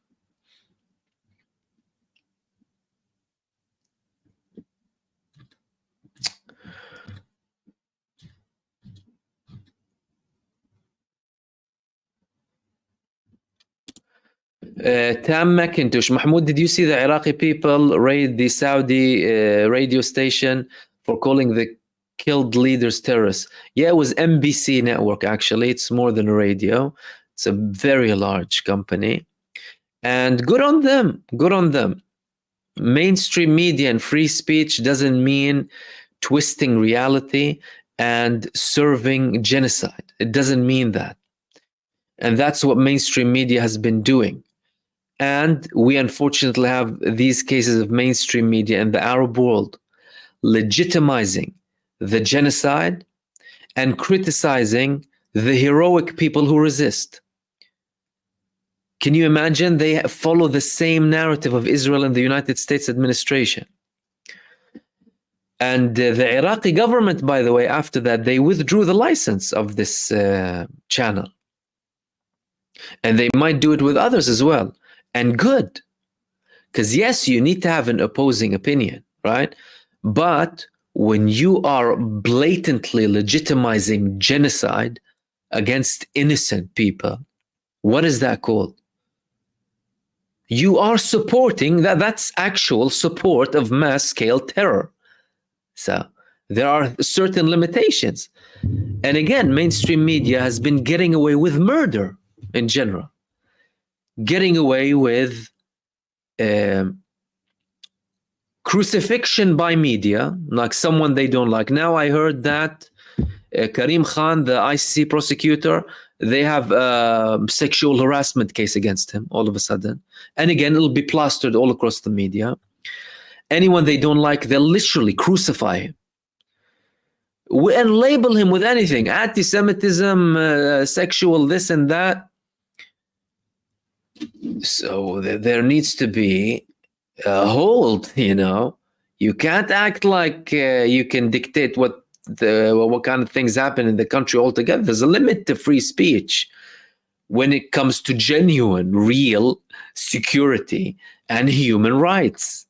Tam McIntosh, Mahmoud, did you see the Iraqi people raid the Saudi radio station for calling the killed leaders terrorists? Yeah, it was NBC network, actually. It's more than a radio. It's a very large company. And good on them. Good on them. Mainstream media and free speech doesn't mean twisting reality and serving genocide. It doesn't mean that. And that's what mainstream media has been doing. And we unfortunately have these cases of mainstream media in the Arab world legitimizing the genocide and criticizing the heroic people who resist. Can you imagine? They follow the same narrative of Israel and the United States administration. And the Iraqi government, by the way, after that, they withdrew the license of this channel. And they might do it with others as well. And good. Because yes, you need to have an opposing opinion, right? But when you are blatantly legitimizing genocide against innocent people, what is that called? you are supporting that. That's actual support of mass scale terror. So there are certain limitations. And again, mainstream media has been getting away with murder in general, getting away with crucifixion by media, like someone they don't like. Now I heard that Karim Khan, the ICC prosecutor, they have a sexual harassment case against him all of a sudden. And again, it'll be plastered all across the media. Anyone they don't like, they'll literally crucify him and label him with anything, anti-Semitism, sexual, this and that. So there needs to be a hold, you know. You can't act like you can dictate what kind of things happen in the country altogether. There's a limit to free speech when it comes to genuine, real security and human rights.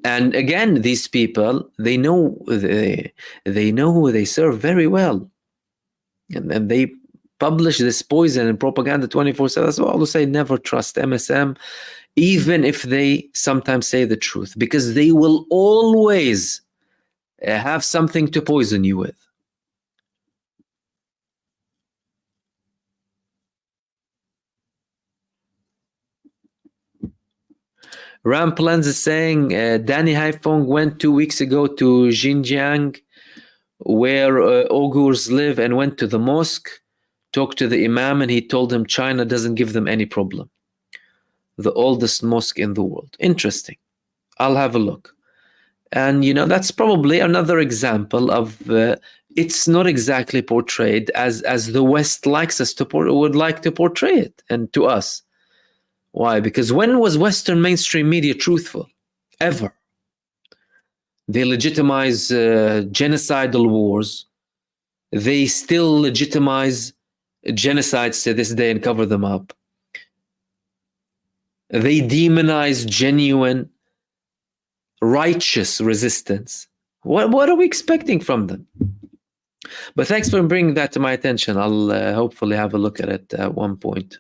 And again, these people, they know who they serve very well, and they publish this poison and propaganda 24/7. That's why I always say never trust MSM, even if they sometimes say the truth, because they will always have something to poison you with. Ramplans is saying Danny Haifong went 2 weeks ago to Xinjiang, where Uyghurs live, and went to the mosque, talked to the imam, and he told him China doesn't give them any problem. The oldest mosque in the world. Interesting. I'll have a look. And, you know, that's probably another example of it's not exactly portrayed as the West likes us to would like to portray it, and to us. Why? Because when was Western mainstream media truthful? Ever. They legitimize genocidal wars. They still legitimize genocides to this day and cover them up. They demonize genuine, righteous resistance. What are we expecting from them? But thanks for bringing that to my attention. I'll hopefully have a look at it at one point.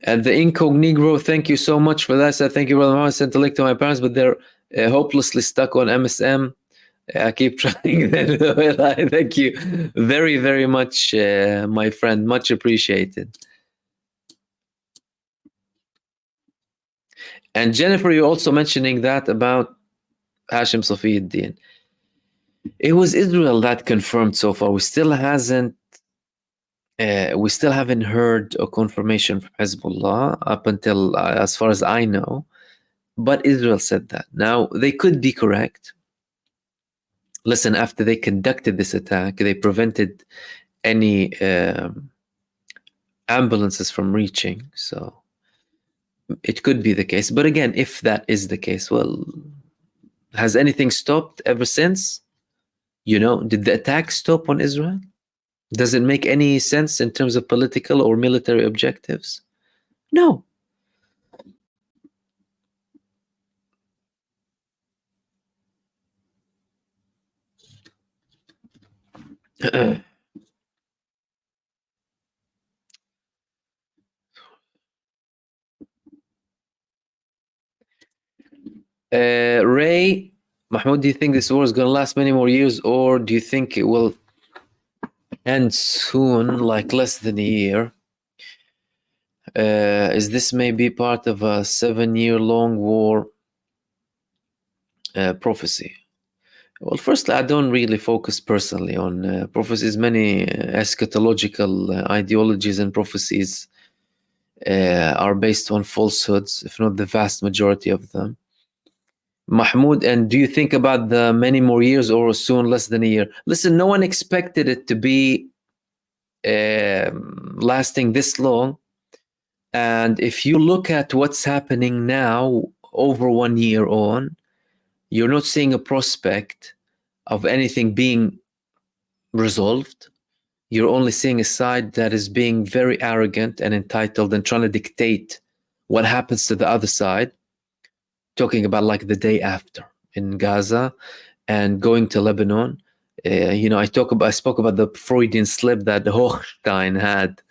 And the Incognito, thank you so much for that. So thank you, brother. I sent a link to my parents, but they're hopelessly stuck on MSM. I keep trying. Thank you very, very much, my friend. Much appreciated. And Jennifer, you're also mentioning that about Hashim Safiuddin. It was Israel that confirmed so far. We still haven't heard a confirmation from Hezbollah up until, as far as I know, but Israel said that. Now, they could be correct. Listen, after they conducted this attack, they prevented any ambulances from reaching. So it could be the case. But again, if that is the case, well, has anything stopped ever since? You know, did the attack stop on Israel? Does it make any sense in terms of political or military objectives? No. Ray, Mahmoud, do you think this war is going to last many more years, or do you think it will end soon, like less than a year? Is this maybe part of a 7-year-long war prophecy? Well, firstly, I don't really focus personally on prophecies. Many eschatological ideologies and prophecies are based on falsehoods, if not the vast majority of them. Mahmoud, and do you think about the many more years or soon less than a year? Listen, no one expected it to be lasting this long. And if you look at what's happening now, over 1 year on, you're not seeing a prospect of anything being resolved. You're only seeing a side that is being very arrogant and entitled and trying to dictate what happens to the other side. talking about like the day after in Gaza and going to Lebanon. I spoke about the Freudian slip that Hochstein had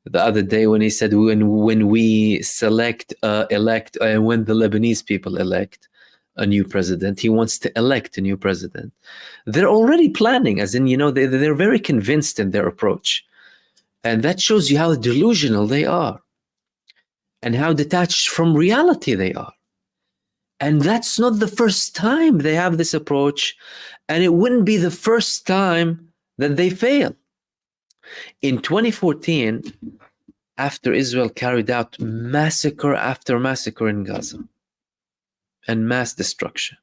the other day when he said when we elect when the Lebanese people elect a new president, he wants to elect a new president. They're already planning, as in, they're very convinced in their approach. And that shows you how delusional they are and how detached from reality they are. And that's not the first time they have this approach, and it wouldn't be the first time that they fail. In 2014, after Israel carried out massacre after massacre in Gaza and mass destruction,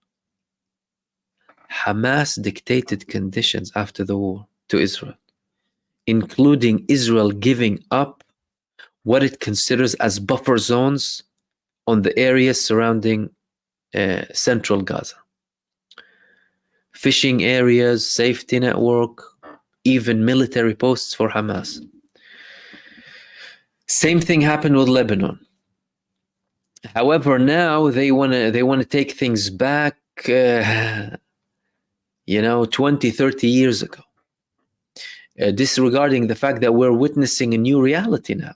Hamas dictated conditions after the war to Israel, including Israel giving up what it considers as buffer zones on the areas surrounding central Gaza. Fishing areas, safety network, even military posts for Hamas. Same thing happened with Lebanon. However, now they want to take things back 20, 30 years ago, disregarding the fact that we're witnessing a new reality now.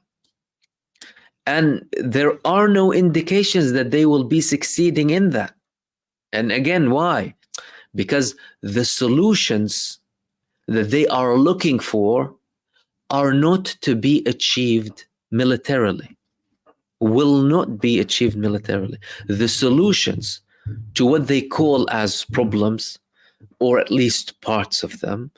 And there are no indications that they will be succeeding in that. And again, why? Because the solutions that they are looking for are not to be achieved militarily, will not be achieved militarily. The solutions to what they call as problems, or at least parts of them,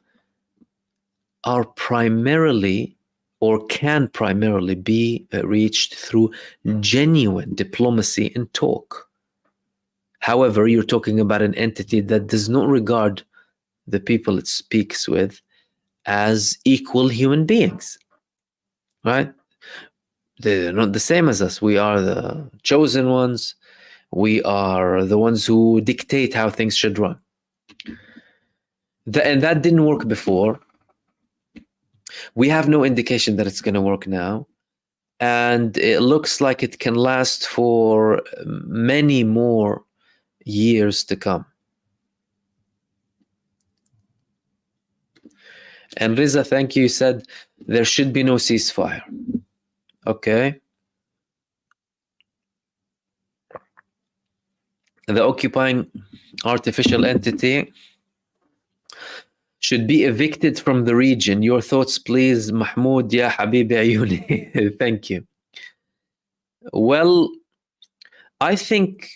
are primarily or can primarily be reached through genuine diplomacy and talk. However, you're talking about an entity that does not regard the people it speaks with as equal human beings, right? They're not the same as us. We are the chosen ones. We are the ones who dictate how things should run. And that didn't work before. We have no indication that it's going to work now. And it looks like it can last for many more years to come. And Riza, thank you, said there should be no ceasefire. Okay. The occupying artificial entity should be evicted from the region. Your thoughts, please, Mahmoud, ya Habibi Ayuni. Thank you. Well, I think,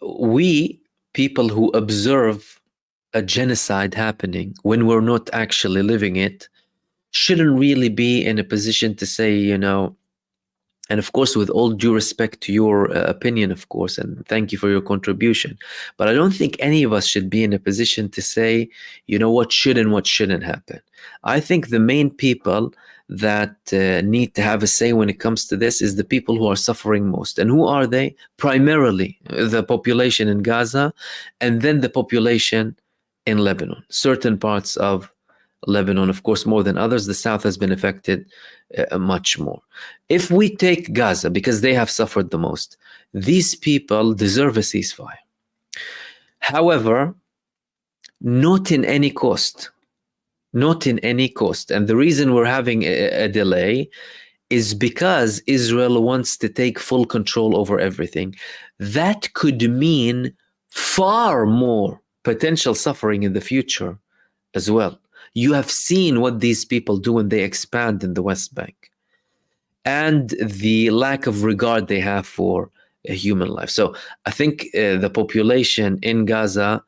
we, people who observe a genocide happening when we're not actually living it, shouldn't really be in a position to say, and of course, with all due respect to your opinion, of course, and thank you for your contribution, but I don't think any of us should be in a position to say, what should and what shouldn't happen. I think the main people that need to have a say when it comes to this is the people who are suffering most. And who are they? Primarily the population in Gaza, and then the population in Lebanon, certain parts of Lebanon, of course, more than others. The south has been affected much more. If we take Gaza, because they have suffered the most, these people deserve a ceasefire. However, not in any cost. Not in any cost. And the reason we're having a delay is because Israel wants to take full control over everything. That could mean far more potential suffering in the future as well. You have seen what these people do when they expand in the West Bank and the lack of regard they have for a human life. So I think the population in Gaza,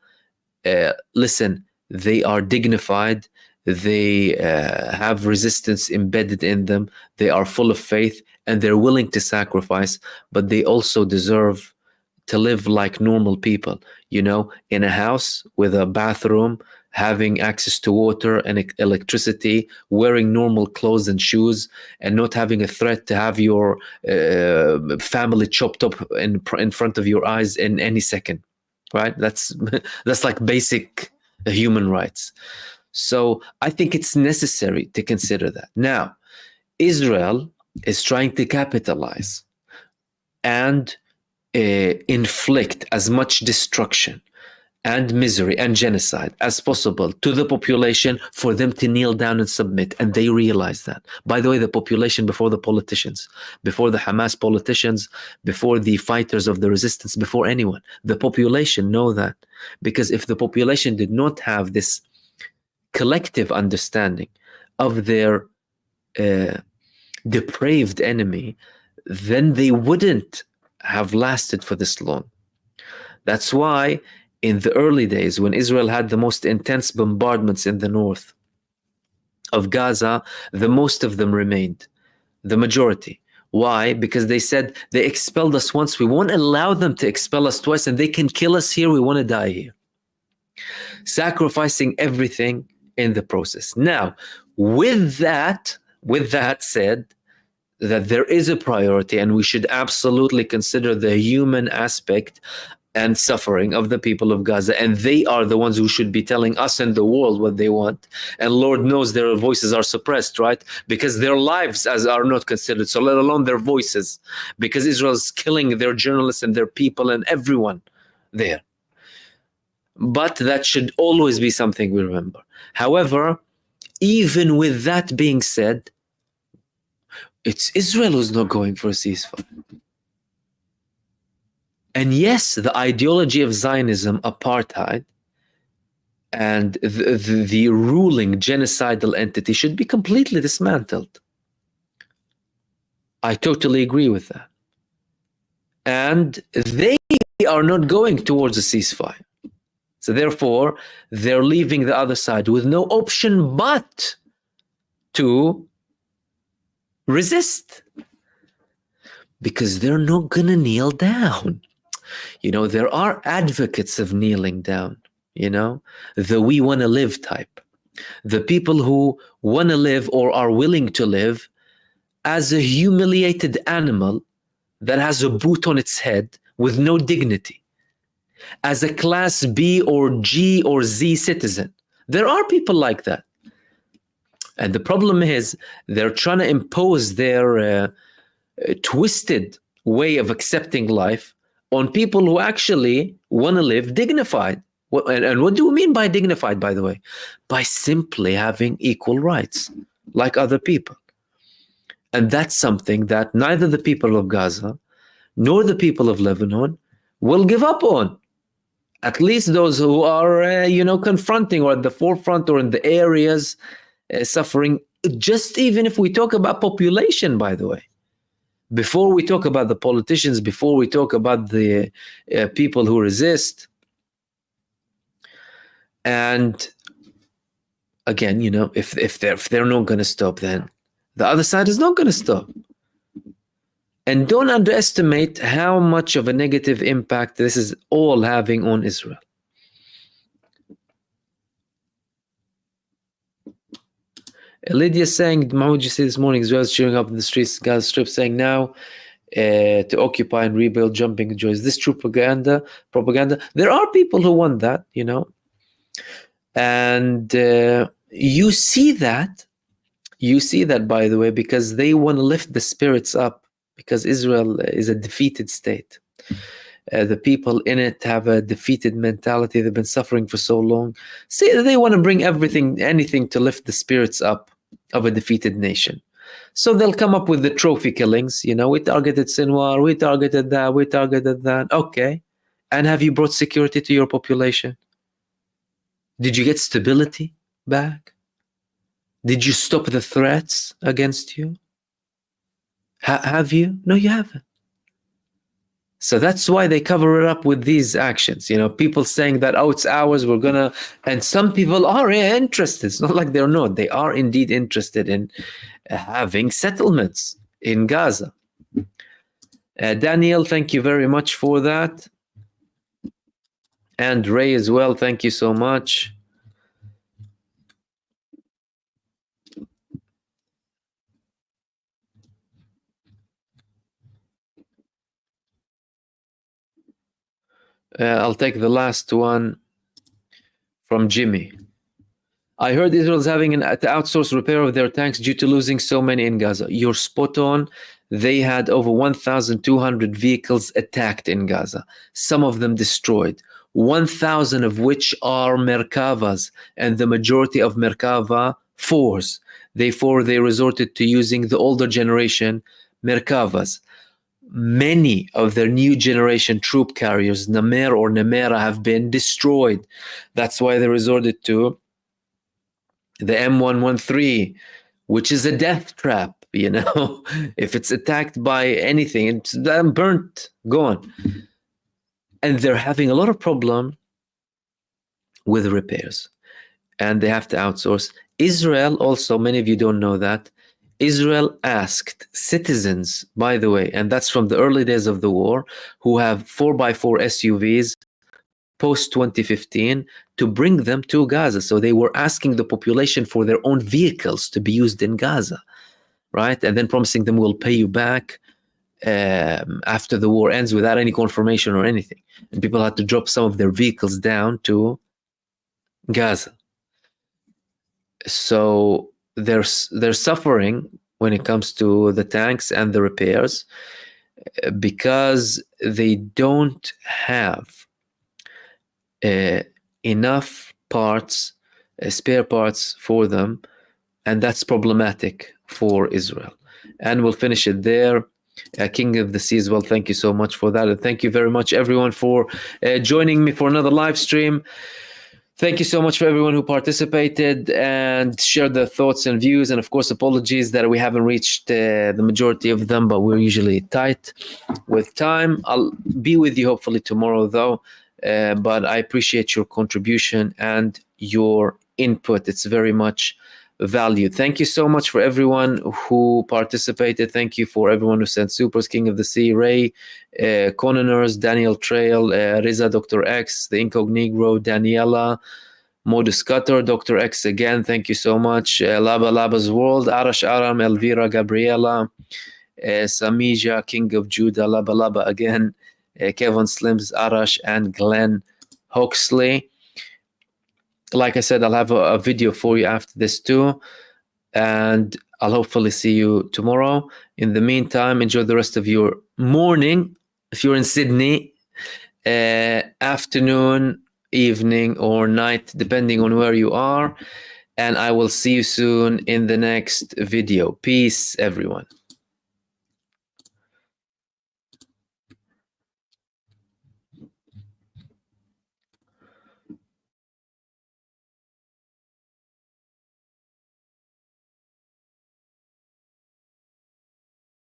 listen, they are dignified. They have resistance embedded in them. They are full of faith and they're willing to sacrifice, but they also deserve to live like normal people, in a house with a bathroom, having access to water and electricity, wearing normal clothes and shoes, and not having a threat to have your family chopped up in front of your eyes in any second, right? That's like basic human rights. So I think it's necessary to consider that. Now, Israel is trying to capitalize and inflict as much destruction and misery and genocide as possible to the population for them to kneel down and submit. And they realize that. By the way, the population before the politicians, before the Hamas politicians, before the fighters of the resistance, before anyone, the population know that. Because if the population did not have this collective understanding of their depraved enemy, then they wouldn't have lasted for this long. That's why in the early days, when Israel had the most intense bombardments in the north of Gaza, the most of them remained, the majority. Why? Because they said, they expelled us once, we won't allow them to expel us twice, and they can kill us here, we want to die here. Sacrificing everything in the process. Now, with that said, that there is a priority, and we should absolutely consider the human aspect and suffering of the people of Gaza, and they are the ones who should be telling us and the world what they want. And Lord knows their voices are suppressed, right? Because their lives are not considered, so let alone their voices, because Israel is killing their journalists and their people and everyone there. But that should always be something we remember. However, even with that being said, it's Israel who's not going for a ceasefire. And yes, the ideology of Zionism, apartheid, and the ruling genocidal entity should be completely dismantled. I totally agree with that. And they are not going towards a ceasefire. So therefore, they're leaving the other side with no option but to resist. Because they're not going to kneel down. You know, there are advocates of kneeling down, you know, the we want to live type. The people who want to live or are willing to live as a humiliated animal that has a boot on its head with no dignity. As a class B or G or Z citizen. There are people like that. And the problem is they're trying to impose their twisted way of accepting life on people who actually want to live dignified. And what do we mean by dignified, by the way? By simply having equal rights, like other people. And that's something that neither the people of Gaza nor the people of Lebanon will give up on. At least those who are, confronting or at the forefront or in the areas suffering, just even if we talk about population, by the way. Before we talk about the politicians, before we talk about the people who resist. And again, if they're not going to stop, then the other side is not going to stop. And don't underestimate how much of a negative impact this is all having on Israel. Lydia saying, Mahmoud, you see this morning, Israel is cheering up in the streets, Gaza Strip, saying now to occupy and rebuild, jumping joy. Is this true propaganda? There are people who want that, and you see that, by the way, because they want to lift the spirits up, because Israel is a defeated state. The people in it have a defeated mentality. They've been suffering for so long. See, they want to bring anything to lift the spirits up of a defeated nation. So they'll come up with the trophy killings. We targeted Sinwar, we targeted that. Okay. And have you brought security to your population? Did you get stability back? Did you stop the threats against you? Have you? No, you haven't. So that's why they cover it up with these actions. People saying that, it's ours, we're going to... And some people are interested. It's not like they're not. They are indeed interested in having settlements in Gaza. Daniel, thank you very much for that. And Ray as well, thank you so much. I'll take the last one from Jimmy. I heard Israel is having to outsource repair of their tanks due to losing so many in Gaza. You're spot on. they had over 1,200 vehicles attacked in Gaza, some of them destroyed, 1,000 of which are Merkavas, and the majority of Merkava 4s. Therefore, they resorted to using the older generation Merkavas. Many of their new generation troop carriers, Namer or Nemera, have been destroyed. That's why they resorted to the M113, which is a death trap. You know, if it's attacked by anything, it's burnt, gone. And they're having a lot of problem with repairs, and they have to outsource. Israel also, many of you don't know that, Israel asked citizens, by the way, and that's from the early days of the war, who have 4x4 SUVs post 2015, to bring them to Gaza. So they were asking the population for their own vehicles to be used in Gaza, right? And then promising them, we'll pay you back after the war ends, without any confirmation or anything. And people had to drop some of their vehicles down to Gaza. So they're suffering when it comes to the tanks and the repairs, because they don't have enough parts, spare parts for them, and that's problematic for Israel. And we'll finish it there. King of the Sea as well, thank you so much for that, and thank you very much everyone for joining me for another live stream. Thank you so much for everyone who participated and shared their thoughts and views, and of course apologies that we haven't reached the majority of them, but we're usually tight with time. I'll be with you hopefully tomorrow though, but I appreciate your contribution and your input. It's very much valued. Thank you so much for everyone who participated. Thank you for everyone who sent supers. King of the Sea, Ray, Cononers, Daniel Trail, Riza, Dr. X, The Incognegro, Daniela, Modus Cutter, Dr. X again, thank you so much. Laba Laba's World, Arash Aram, Elvira, Gabriela, Samija, King of Judah, Laba Laba again, Kevin Slims, Arash, and Glenn Hoxley. Like I said, I'll have a video for you after this too, and I'll hopefully see you tomorrow. In the meantime, enjoy the rest of your morning if you're in Sydney, afternoon, evening, or night, depending on where you are, and I will see you soon in the next video. Peace, everyone.